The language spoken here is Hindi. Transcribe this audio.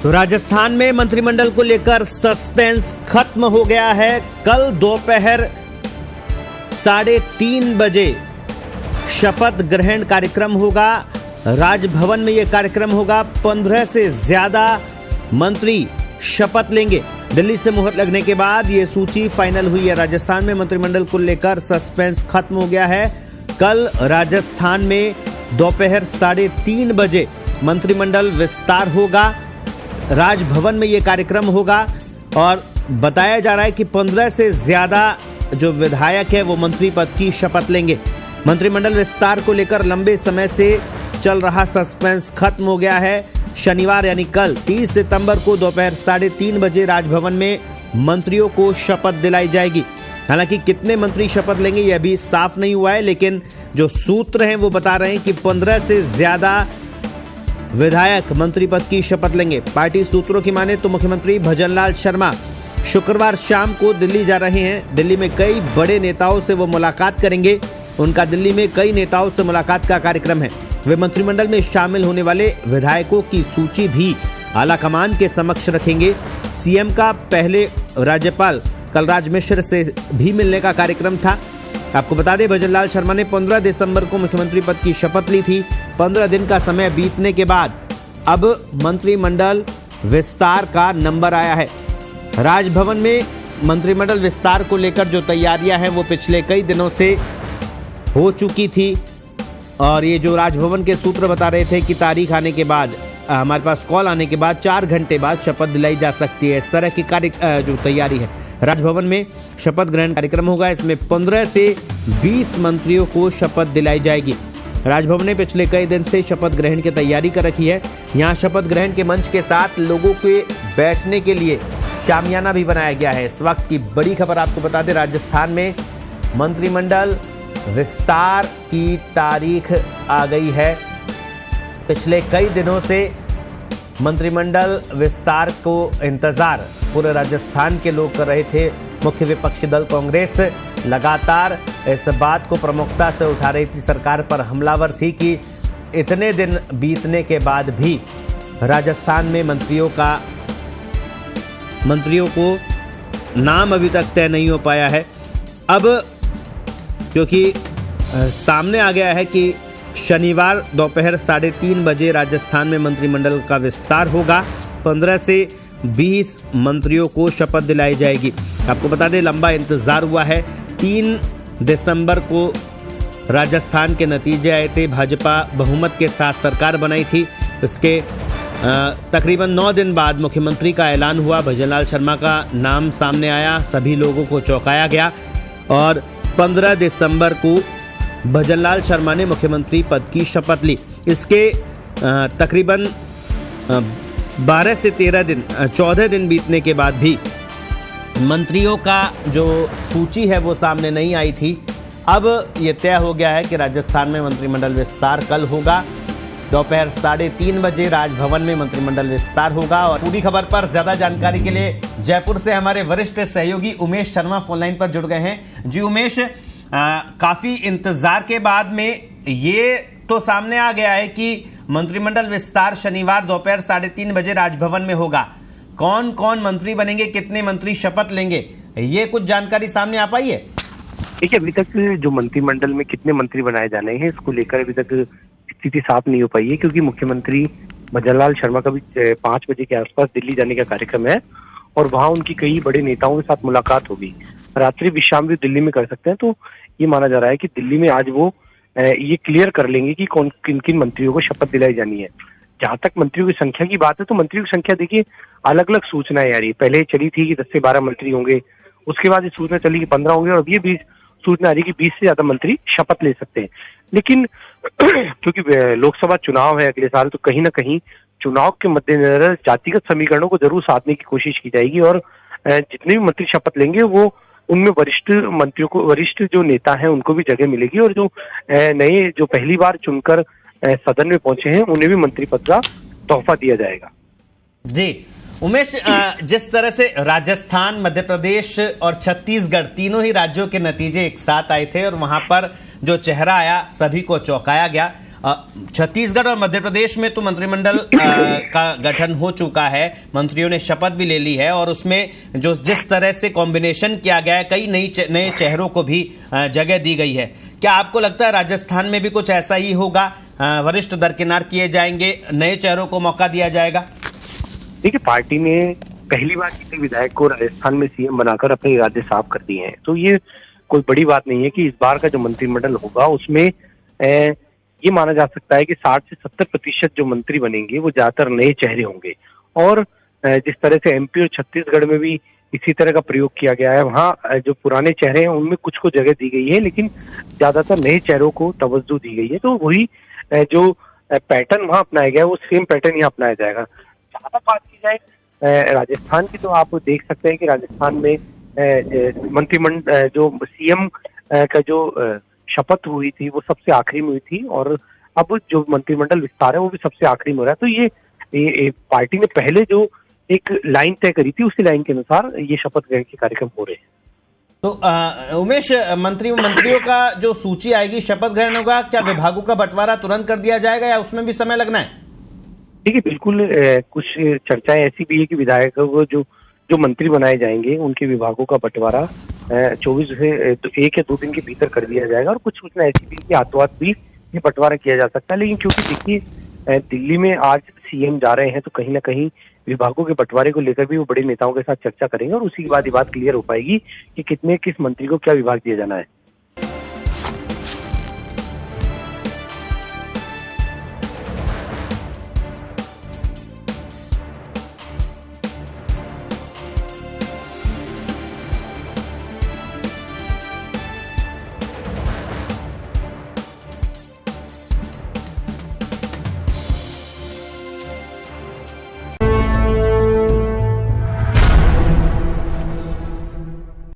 तो राजस्थान में मंत्रिमंडल को लेकर सस्पेंस खत्म हो गया है। कल दोपहर 3:30 बजे शपथ ग्रहण कार्यक्रम होगा। राजभवन में यह कार्यक्रम होगा। 15 से ज्यादा मंत्री शपथ लेंगे। दिल्ली से मुहर लगने के बाद यह सूची फाइनल हुई है। राजस्थान में मंत्रिमंडल को लेकर सस्पेंस खत्म हो गया है। कल राजस्थान में दोपहर 3:30 बजे मंत्रिमंडल विस्तार होगा। राजभवन में यह कार्यक्रम होगा और बताया जा रहा है कि 15 से ज्यादा जो विधायक है वो मंत्री पद की शपथ लेंगे। मंत्रिमंडल विस्तार को लेकर लंबे समय से चल रहा सस्पेंस खत्म हो गया है। शनिवार यानी कल 30 सितंबर को दोपहर 3:30 बजे राजभवन में मंत्रियों को शपथ दिलाई जाएगी। हालांकि कितने मंत्री शपथ लेंगे यह अभी साफ नहीं हुआ है, लेकिन जो सूत्र हैं वो बता रहे हैं कि 15 से ज्यादा विधायक मंत्री पद की शपथ लेंगे। पार्टी सूत्रों की माने तो मुख्यमंत्री भजनलाल शर्मा शुक्रवार शाम को दिल्ली जा रहे हैं। दिल्ली में कई बड़े नेताओं से वो मुलाकात करेंगे। उनका दिल्ली में कई नेताओं से मुलाकात का कार्यक्रम है। वे मंत्रिमंडल में शामिल होने वाले विधायकों की सूची भी आलाकमान के समक्ष रखेंगे। सीएम का पहले राज्यपाल कलराज मिश्र से भी मिलने का कार्यक्रम था। आपको बता दें, भजनलाल शर्मा ने 15 दिसंबर को मुख्यमंत्री पद की शपथ ली थी। 15 दिन का समय बीतने के बाद अब मंत्रिमंडल विस्तार का नंबर आया है। राजभवन में मंत्रिमंडल विस्तार को लेकर जो तैयारियां हैं वो पिछले कई दिनों से हो चुकी थी और ये जो राजभवन के सूत्र बता रहे थे कि तारीख आने के बाद, हमारे पास कॉल आने के बाद 4 घंटे बाद शपथ दिलाई जा सकती है। इस तरह की जो तैयारी है। राजभवन में शपथ ग्रहण कार्यक्रम होगा। इसमें 15 से 20 मंत्रियों को शपथ दिलाई जाएगी। राजभवन ने पिछले कई दिन से शपथ ग्रहण की तैयारी कर रखी है। यहाँ शपथ ग्रहण के मंच के साथ लोगों के बैठने के लिए शामियाना भी बनाया गया है। इस वक्त की बड़ी खबर आपको बता दें, राजस्थान में मंत्रिमंडल विस्तार की तारीख आ गई है। पिछले कई दिनों से मंत्रिमंडल विस्तार को इंतजार पूरे राजस्थान के लोग कर रहे थे। मुख्य विपक्षी दल कांग्रेस लगातार इस बात को प्रमुखता से उठा रही थी, सरकार पर हमलावर थी कि इतने दिन बीतने के बाद भी राजस्थान में मंत्रियों को नाम अभी तक तय नहीं हो पाया है। अब क्योंकि सामने आ गया है कि शनिवार दोपहर 3:30 बजे राजस्थान में मंत्रिमंडल का विस्तार होगा। 15 से 20 मंत्रियों को शपथ दिलाई जाएगी। आपको बता दें, लंबा इंतजार हुआ है। 3 दिसंबर को राजस्थान के नतीजे आए थे। भाजपा बहुमत के साथ सरकार बनाई थी। उसके तकरीबन 9 दिन बाद मुख्यमंत्री का ऐलान हुआ। भजनलाल शर्मा का नाम सामने आया। सभी लोगों को चौंकाया गया और 15 दिसंबर को भजनलाल शर्मा ने मुख्यमंत्री पद की शपथ ली। इसके तकरीबन 12 से 14 दिन बीतने के बाद भी मंत्रियों का जो सूची है वो सामने नहीं आई थी। अब ये तय हो गया है कि राजस्थान में मंत्रिमंडल विस्तार कल होगा। दोपहर 3:30 बजे राजभवन में मंत्रिमंडल विस्तार होगा। और पूरी खबर पर ज्यादा जानकारी के लिए जयपुर से हमारे वरिष्ठ सहयोगी उमेश शर्मा फोनलाइन पर जुड़ गए हैं। जी उमेश, काफी इंतजार के बाद में ये तो सामने आ गया है कि मंत्रिमंडल विस्तार शनिवार दोपहर 3:30 बजे राजभवन में होगा। कौन कौन मंत्री बनेंगे, कितने मंत्री शपथ लेंगे, ये कुछ जानकारी सामने आ पाई है? देखिए, अभी तक जो मंत्रिमंडल में कितने मंत्री बनाए जाने हैं इसको लेकर अभी तक स्थिति साफ नहीं हो पाई है, क्योंकि मुख्यमंत्री भजनलाल शर्मा का भी 5 बजे के आसपास दिल्ली जाने का कार्यक्रम है और वहां उनकी कई बड़े नेताओं के साथ मुलाकात होगी। रात्रि विश्राम भी दिल्ली में कर सकते हैं। तो ये माना जा रहा है कि दिल्ली में आज वो ये क्लियर कर लेंगे कि किन किन मंत्रियों को शपथ दिलाई जानी है। जहां तक मंत्रियों की संख्या की बात है तो मंत्रियों की संख्या देखिए, अलग अलग सूचनाएं आ रही है। पहले चली थी कि 10 से 12 मंत्री होंगे, उसके बाद ये सूचना चली कि 15 होंगे और अब ये भी सूचना आ रही है कि 20 से ज्यादा मंत्री शपथ ले सकते हैं। लेकिन क्योंकि लोकसभा चुनाव है अगले साल, तो कहीं ना कहीं चुनाव के मद्देनजर जातिगत समीकरणों को जरूर साधने की कोशिश की जाएगी और जितने भी मंत्री शपथ लेंगे वो उनमें वरिष्ठ मंत्रियों को, वरिष्ठ जो नेता हैं उनको भी जगह मिलेगी और जो नए जो पहली बार चुनकर सदन में पहुंचे हैं उन्हें भी मंत्री पद का तोहफा दिया जाएगा। जी उमेश, जिस तरह से राजस्थान, मध्य प्रदेश और छत्तीसगढ़ तीनों ही राज्यों के नतीजे एक साथ आए थे और वहां पर जो चेहरा आया सभी को चौंकाया गया। छत्तीसगढ़ और मध्य प्रदेश में तो मंत्रिमंडल का गठन हो चुका है, मंत्रियों ने शपथ भी ले ली है और उसमें जो जिस तरह से कॉम्बिनेशन किया गया है, कई नए चेहरों को भी जगह दी गई है। क्या आपको लगता है राजस्थान में भी कुछ ऐसा ही होगा, वरिष्ठ दरकिनार किए जाएंगे, नए चेहरों को मौका दिया जाएगा? देखिए, पार्टी ने पहली बार किसी विधायक को राजस्थान में सीएम बनाकर अपने इरादे साफ कर दिए हैं, तो ये कोई बड़ी बात नहीं है कि इस बार का जो मंत्रिमंडल होगा उसमें ये माना जा सकता है कि 60 से 70% जो मंत्री बनेंगे वो ज्यादातर नए चेहरे होंगे। और जिस तरह से एमपी और छत्तीसगढ़ में भी इसी तरह का प्रयोग किया गया है, वहाँ जो पुराने चेहरे हैं उनमें कुछ को जगह दी गई है, लेकिन ज्यादातर नए चेहरों को तवज्जो दी गई है। तो वही जो पैटर्न वहाँ अपनाया गया है वो सेम पैटर्न यहाँ अपनाया जाएगा। ज्यादा बात की जाए राजस्थान की, तो आप देख सकते हैं कि राजस्थान में मंत्रिमंडल जो सीएम का जो शपथ हुई थी वो सबसे आखिरी में हुई थी, और अब जो मंत्रिमंडल विस्तार है वो भी सबसे आखिरी में हो रहा है। तो ये पार्टी ने पहले जो एक लाइन तय करी थी उसी लाइन के अनुसार ये शपथ ग्रहण के कार्यक्रम हो रहे हैं। तो उमेश, मंत्रियों का जो सूची आएगी, शपथ ग्रहण होगा, क्या विभागों का बंटवारा तुरंत कर दिया जाएगा या उसमें भी समय लगना है? देखिए, बिल्कुल कुछ चर्चाएं ऐसी भी है कि विधायकों को जो मंत्री बनाए जाएंगे उनके विभागों का बंटवारा 24 से 1 या 2 दिन के भीतर कर दिया जाएगा, और कुछ सूचना ऐसी भी कि आतों भी ये बंटवारा किया जा सकता है। लेकिन क्योंकि देखिए दिल्ली में आज सीएम जा रहे हैं तो कहीं ना कहीं विभागों के बंटवारे को लेकर भी वो बड़े नेताओं के साथ चर्चा करेंगे और उसी के बाद ये बात क्लियर हो पाएगी कि किस मंत्री को क्या विभाग दिया जाना है।